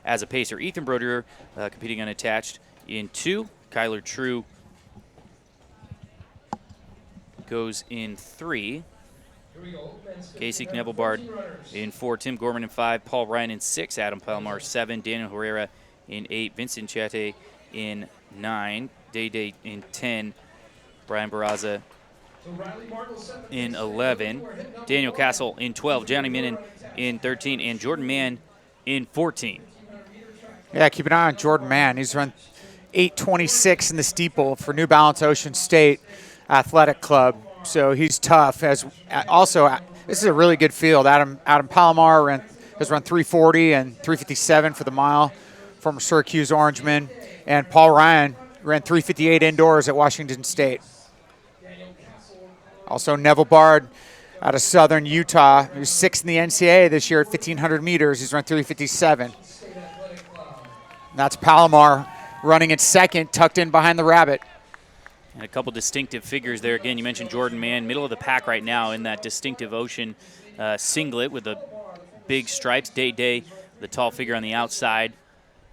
as a pacer. Ethan Brodeur competing unattached in 2. Kyler True goes in 3. Casey Knebelbard in 4. Tim Gorman in 5. Paul Ryan in 6. Adam Palomar 7. Daniel Herrera in 8. Vincent Chate in 9. Day in 10. Brian Barraza in 11. Daniel Castle in 12. Johnny Minnan in 13. And Jordan Mann in 14. Yeah, keep an eye on Jordan Mann. He's run 8:26 in the steeple for New Balance Ocean State Athletic Club. So he's tough. Also, this is a really good field. Adam Palomar has run 3:40 and 3:57 for the mile, former Syracuse Orangeman. And Paul Ryan ran 3:58 indoors at Washington State. Also, Neville Bard out of Southern Utah. He was 6th in the NCAA this year at 1,500 meters. He's run 3:57. That's Palomar running in 2nd, tucked in behind the rabbit. And a couple distinctive figures there. Again, you mentioned Jordan Mann, middle of the pack right now in that distinctive Ocean singlet with the big stripes. Day, the tall figure on the outside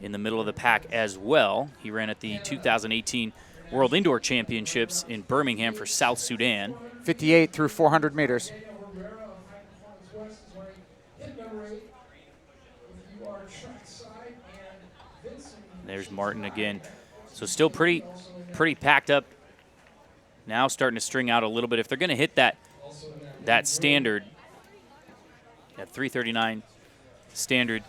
in the middle of the pack as well. He ran at the 2018 World Indoor Championships in Birmingham for South Sudan. 58 through 400 meters. There's Martin again. So still pretty packed up. Now starting to string out a little bit. If they're going to hit that standard, that 3:39 standard,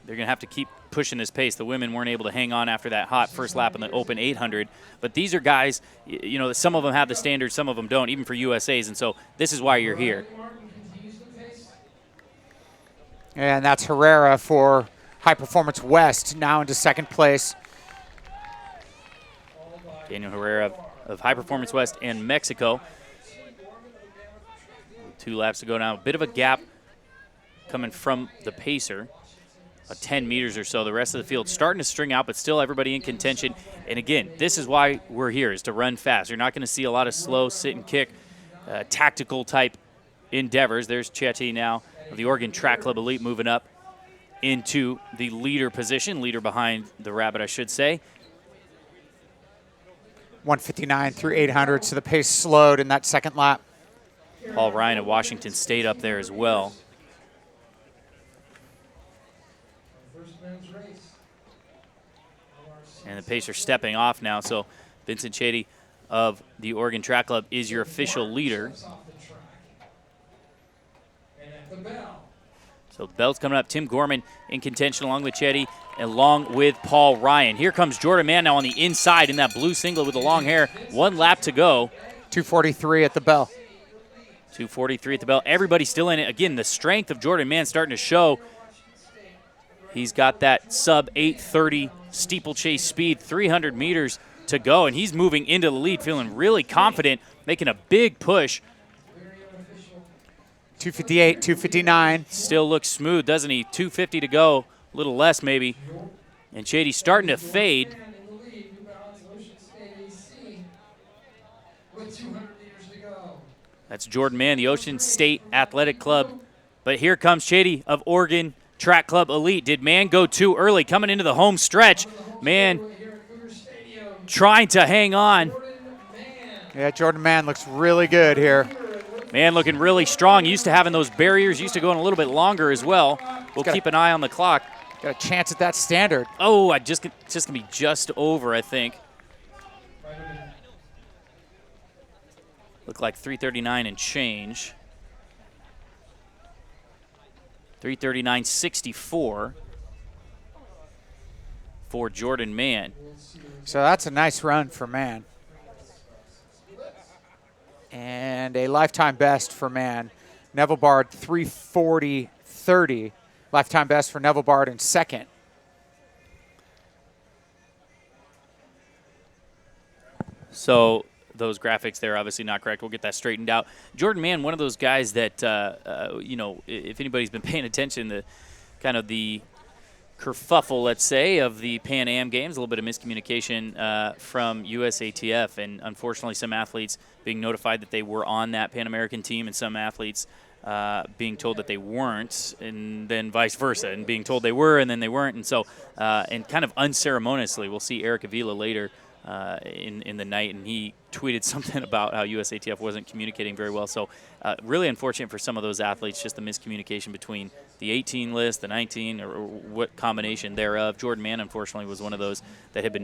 they're going to have to keep pushing this pace. The women weren't able to hang on after that hot first lap in the Open 800. But these are guys, you know, some of them have the standard, some of them don't, even for USAs. And so this is why you're here. And that's Herrera for High Performance West, now into 2nd place. Daniel Herrera of High Performance West and Mexico. 2 laps to go now. A bit of a gap coming from the pacer. 10 meters or so. The rest of the field starting to string out, but still everybody in contention. And again, this is why we're here, is to run fast. You're not going to see a lot of slow sit and kick, tactical type endeavors. There's Chetty now of the Oregon Track Club Elite moving up into the leader position, leader behind the rabbit, I should say. 1:59 through 800, so the pace slowed in that 2nd lap. Paul Ryan of Washington State up there as well. And the pacer stepping off now, so Vincent Chady of the Oregon Track Club is your official leader. So the bell's coming up. Tim Gorman in contention along with Chady, along with Paul Ryan. Here comes Jordan Mann now on the inside in that blue singlet with the long hair. 1 lap to go. 2:43 at the bell. 2:43 at the bell. Everybody still in it. Again, the strength of Jordan Mann starting to show. He's got that sub 8:30 steeplechase speed, 300 meters to go, and he's moving into the lead, feeling really confident, making a big push. 2:58, 2:59. Still looks smooth, doesn't he? 2:50 to go, a little less maybe. And Chady's starting to fade. That's Jordan Mann, the Ocean State Athletic Club. But here comes Chady of Oregon Track Club Elite. Did Mann go too early? Coming into the home stretch. Mann trying to hang on. Yeah, Jordan Mann looks really good here. Mann looking really strong. Used to having those barriers, used to going a little bit longer as well. We'll keep an eye on the clock. Got a chance at that standard. Oh, it's just going to be just over, I think. Look like 3:39 and change. 3:39.64 for Jordan Mann. So that's a nice run for Mann. And a lifetime best for Mann. Neville Bard 3:40.30. Lifetime best for Neville Bard in 2nd. So those graphics there obviously not correct. We'll get that straightened out. Jordan Mann, one of those guys that, you know, if anybody's been paying attention to kind of the kerfuffle, let's say, of the Pan Am Games, a little bit of miscommunication from USATF, and unfortunately some athletes being notified that they were on that Pan American team, and some athletes being told that they weren't, and then vice versa, and being told they were and then they weren't. And so, and kind of unceremoniously, we'll see Eric Avila later in the night, and he tweeted something about how USATF wasn't communicating very well. So really unfortunate for some of those athletes, just the miscommunication between the 18 list, the 19, or what combination thereof. Jordan Mann, unfortunately, was one of those that had been